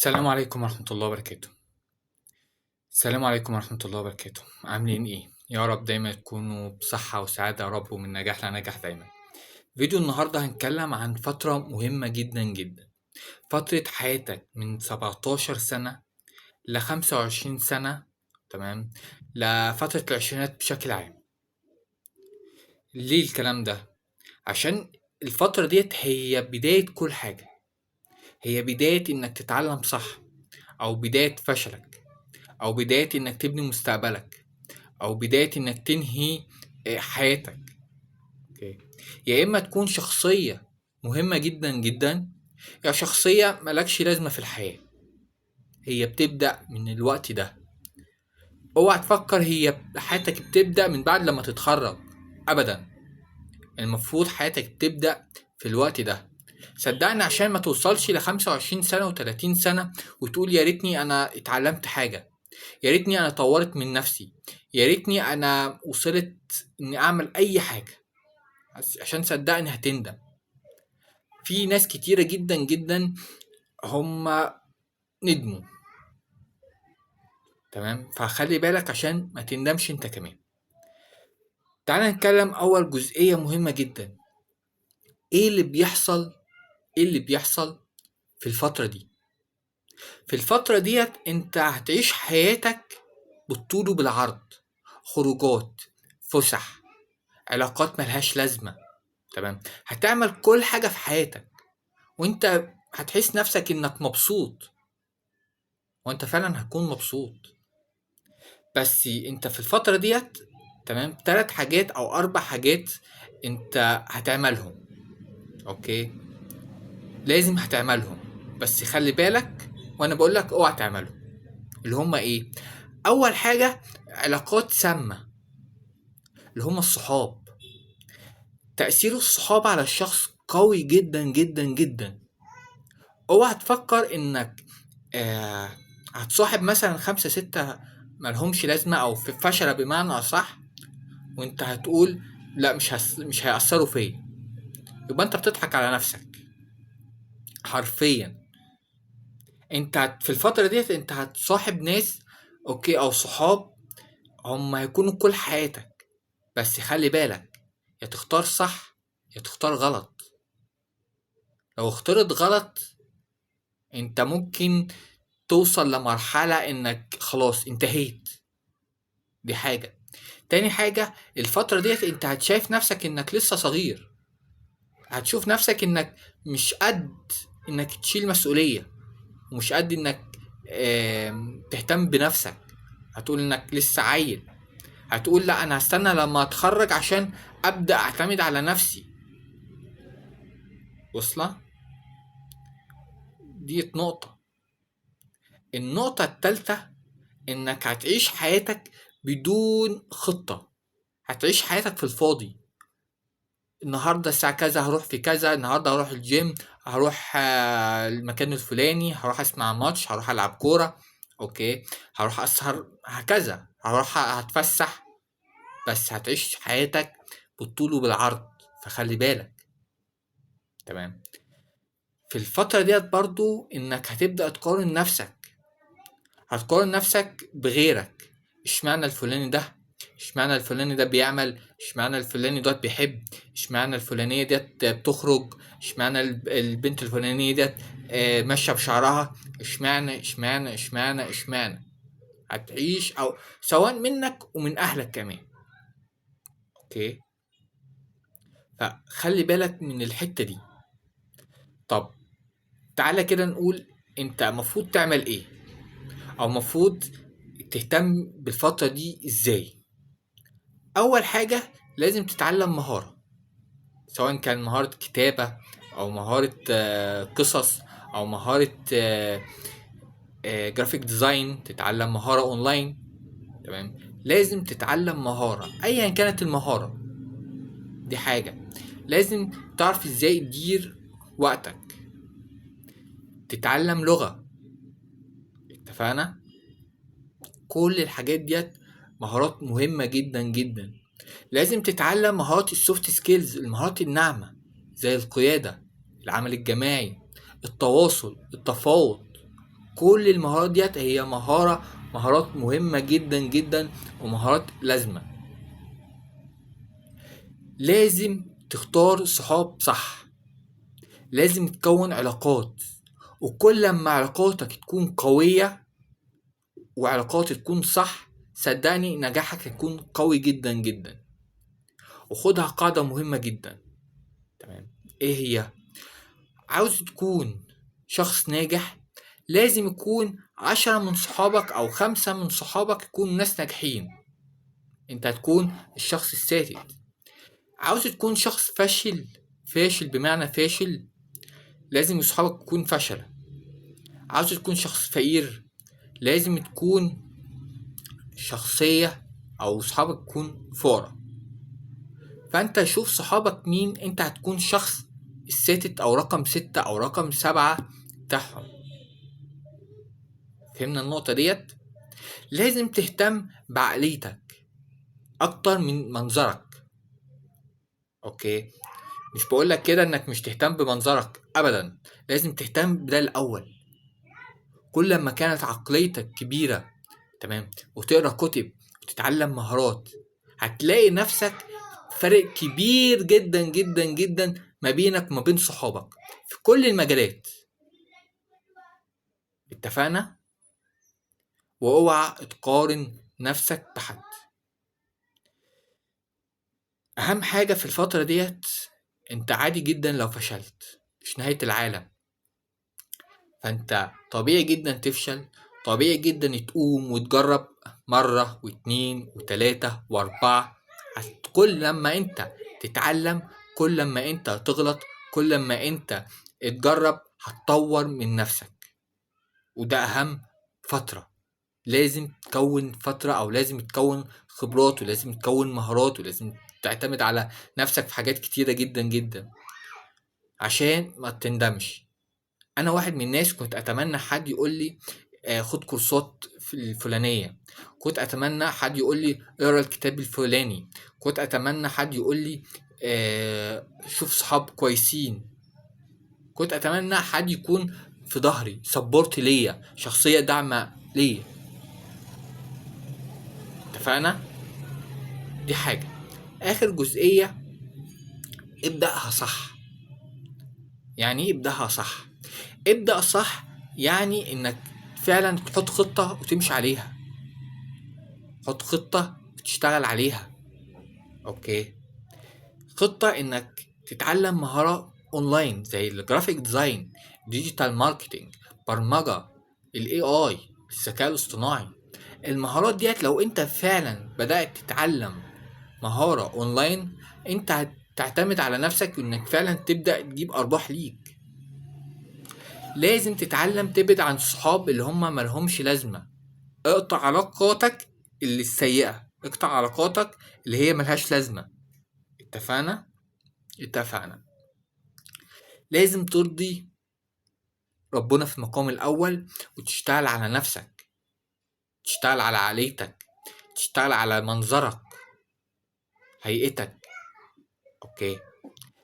السلام عليكم ورحمة الله وبركاته. السلام عليكم ورحمة الله وبركاته. عاملين ايه؟ يا رب دايما تكونوا بصحة وسعادة يا رب، ومن نجاح لنجاح دايما. فيديو النهاردة هنتكلم عن فترة مهمة جدا جدا، فترة حياتك من 17 سنة ل25 سنة. تمام. لفترة العشرينات بشكل عام. ليه الكلام ده؟ عشان الفترة ديت هي بداية كل حاجة، هي بداية انك تتعلم صح، او بداية فشلك، او بداية انك تبني مستقبلك، او بداية انك تنهي حياتك. اوكي. يا اما تكون شخصية مهمة جدا جدا، يا شخصية ملكش لازمة في الحياة. هي بتبدأ من الوقت ده. اوعى تفكر هي حياتك بتبدأ من بعد لما تتخرج، ابدا. المفروض حياتك تبدأ في الوقت ده. صدقني، عشان ما توصلش ل25 سنة و30 سنة وتقول يا ريتني انا اتعلمت حاجة، يا ريتني انا طورت من نفسي، يا ريتني انا وصلت اني اعمل اي حاجة. عشان صدقني هتندم. في ناس كتيرة جدا جدا هم ندموا. تمام، فخلي بالك عشان ما تندمش انت كمان. تعال نتكلم اول جزئية مهمة جدا. ايه اللي بيحصل؟ ايه اللي بيحصل في الفترة دي؟ في الفترة ديت انت هتعيش حياتك بالطول وبالعرض. خروجات، فسح، علاقات ملهاش لازمة. تمام. هتعمل كل حاجة في حياتك وانت هتحس نفسك انك مبسوط، وانت فعلا هتكون مبسوط. بس انت في الفترة ديت، تمام، 3 حاجات او 4 حاجات انت هتعملهم. اوكي. لازم هتعملهم، بس خلي بالك وانا بقولك اوعى تعملهم. اللي هما ايه؟ اول حاجة، علاقات سامة، اللي هما الصحاب. تأثير الصحاب على الشخص قوي جدا جدا جدا. اوعى تفكر انك آه هتصاحب مثلا 5 6 ملهمش لازمة او في فشلة بمعنى اصح، وانت هتقول لا مش هيأثروا فيا. يبقى انت بتضحك على نفسك حرفيا. في الفترة ديت انت هتصاحب ناس، اوكي، او صحاب، هم هيكونوا كل حياتك. بس خلي بالك، يا تختار صح يا تختار غلط. لو اخترت غلط انت ممكن توصل لمرحلة انك خلاص انتهيت. دي حاجة. تاني حاجة، الفترة ديت انت هتشايف نفسك انك لسه صغير. هتشوف نفسك انك مش قد انك تشيل مسؤولية، ومش قد انك تهتم بنفسك. هتقول انك لسه عيل. هتقول لا انا هستنى لما اتخرج عشان ابدأ اعتمد على نفسي. وصلة؟ دي نقطة. النقطة التالتة، انك هتعيش حياتك بدون خطة. هتعيش حياتك في الفاضي. النهاردة الساعة كذا هروح في كذا، النهاردة هروح الجيم، هروح المكان الفلاني، هروح اسمع ماتش، هروح العب كورة. اوكي. هروح اسهر هكذا، هروح هتفسح. بس هتعيش حياتك بالطول وبالعرض، فخلي بالك. تمام. في الفترة ديت برضو انك هتبدأ تقارن نفسك. هتقارن نفسك بغيرك. اشمعنى الفلاني ده، اشمعنى الفلاني ده بيعمل، اشمعنى الفلاني ده بيحب، اشمعنى الفلانية ديت بتخرج، اشمعنى البنت الفلانية ديت ماشية بشعرها، اشمعنى. هتعيش او سواء منك ومن اهلك كمان. اوكي. فخلي بالك من الحتة دي. طب تعالى كده نقول انت المفروض تعمل ايه، او المفروض تهتم بالفترة دي ازاي. اول حاجة لازم تتعلم مهارة، سواء كان مهارة كتابة، او مهارة قصص، او مهارة جرافيك ديزاين، تتعلم مهارة اونلاين. تمام. لازم تتعلم مهارة ايا كانت المهارة. دي حاجة. لازم تعرف ازاي تدير وقتك. تتعلم لغة. اتفقنا؟ كل الحاجات ديت مهارات مهمة جدا جدا. لازم تتعلم مهارات السوفت سكيلز، المهارات الناعمة، زي القيادة، العمل الجماعي، التواصل، التفاوض. كل المهارات ديت هي مهارات مهمة جدا جدا ومهارات لازمة. لازم تختار صحاب صح، لازم تكون علاقات، وكل ما علاقاتك تكون قوية وعلاقاتك تكون صح صدقني نجاحك هيكون قوي جدا جدا. وخدها قاعدة مهمة جدا. تمام. ايه هي؟ عاوز تكون شخص ناجح لازم يكون 10 من صحابك او 5 من صحابك يكونوا ناس ناجحين، انت هتكون الشخص السادس. عاوز تكون شخص فاشل بمعنى فاشل لازم صحابك تكون فشلة. عاوز تكون شخص فقير لازم تكون شخصية او صحابك تكون فقراء. فانت شوف صحابك مين، انت هتكون شخص السادس او رقم 6 او رقم 7 بتاعهم. فهمنا النقطة ديت؟ لازم تهتم بعقليتك اكتر من منظرك. اوكي، مش بقولك كده انك مش تهتم بمنظرك ابدا، لازم تهتم بده الاول. كل ما كانت عقليتك كبيرة تمام وتقرا كتب وتتعلم مهارات هتلاقي نفسك فرق كبير جدا جدا جدا ما بينك وما بين صحابك في كل المجالات. اتفقنا؟ واوعى تقارن نفسك بحد. اهم حاجة في الفترة ديت انت عادي جدا لو فشلت، مش نهاية العالم. فانت طبيعي جدا تفشل، طبيعي جدا تقوم وتجرب مرة واتنين وتلاتة واربعة. كل لما انت تتعلم، كل لما انت تغلط، كل لما انت تجرب هتطور من نفسك. وده اهم فترة. لازم تكون فترة او لازم تكون خبرات ولازم تكون مهارات ولازم تعتمد على نفسك في حاجات كتيرة جدا جدا عشان ما تندمش. انا واحد من الناس كنت اتمنى حد يقول لي خد كورسات في الفلانية، كنت اتمنى حد يقول لي اقرا الكتاب الفلاني، كنت اتمنى حد يقول لي شوف صحاب كويسين، كنت اتمنى حد يكون في ظهري سبورت ليا، شخصية داعمة ليا. اتفقنا؟ دي حاجة. اخر جزئية، ابدأها صح. يعني ايه ابدأها صح؟ ابدأ صح يعني انك فعلا تحط خطة وتمشي عليها، حط خطة وتشتغل عليها. اوكي، خطة انك تتعلم مهارة اونلاين زي الجرافيك ديزاين، ديجيتال ماركتينج، برمجة، الاي اي، الذكاء الاصطناعي. المهارات ديت لو انت فعلا بدأت تتعلم مهارة اونلاين انت هتعتمد على نفسك انك فعلا تبدأ تجيب ارباح ليك. لازم تتعلم تبعد عن الصحاب اللي هم ملهمش لازمة. اقطع علاقاتك اللي السيئة، اقطع علاقاتك اللي هي ملهاش لازمة. اتفقنا؟ اتفقنا. لازم ترضي ربنا في المقام الأول وتشتغل على نفسك، تشتغل على عقليتك، تشتغل على منظرك، هيئتك. اوكي،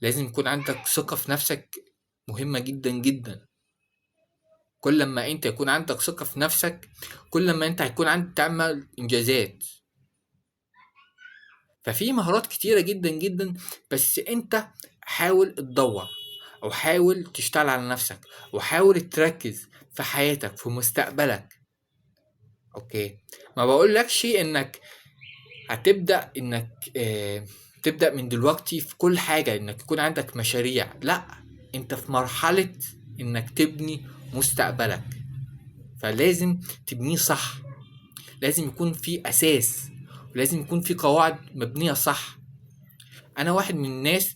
لازم يكون عندك ثقة في نفسك، مهمة جدا جدا. كل ما انت يكون عندك ثقة في نفسك كل ما انت هيكون عندك تعمل انجازات. ففي مهارات كتيرة جدا جدا، بس انت حاول تدور او حاول تشتغل على نفسك وحاول تركز في حياتك في مستقبلك. اوكي، ما بقولكش انك هتبدأ انك تبدأ من دلوقتي في كل حاجة انك يكون عندك مشاريع، لا، انت في مرحلة انك تبني مستقبلك، فلازم تبنيه صح. لازم يكون في اساس ولازم يكون في قواعد مبنية صح. انا واحد من الناس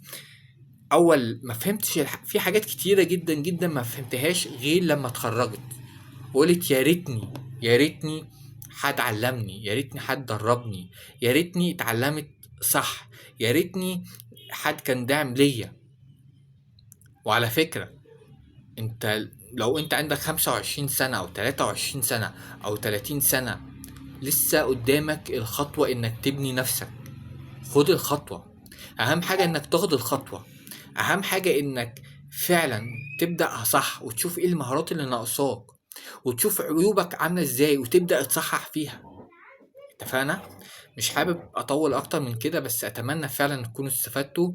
اول ما فهمتش في حاجات كتيرة جدا جدا ما فهمتهاش غير لما اتخرجت، وقلت يا ريتني حد علمني، يا ريتني حد دربني، يا ريتني اتعلمت صح، يا ريتني حد كان داعم ليا. وعلى فكرة انت لو انت عندك 25 سنة او 23 سنة او 30 سنة لسه قدامك الخطوة انك تبني نفسك. خد الخطوة، اهم حاجة انك تاخد الخطوة، اهم حاجة انك فعلا تبدأها صح وتشوف ايه المهارات اللي ناقصاك وتشوف عيوبك عاملة ازاي وتبدأ تصحح فيها. اتفقنا؟ مش حابب اطول اكتر من كده، بس اتمنى فعلا تكونوا استفدتوا.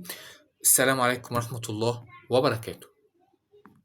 السلام عليكم ورحمة الله وبركاته.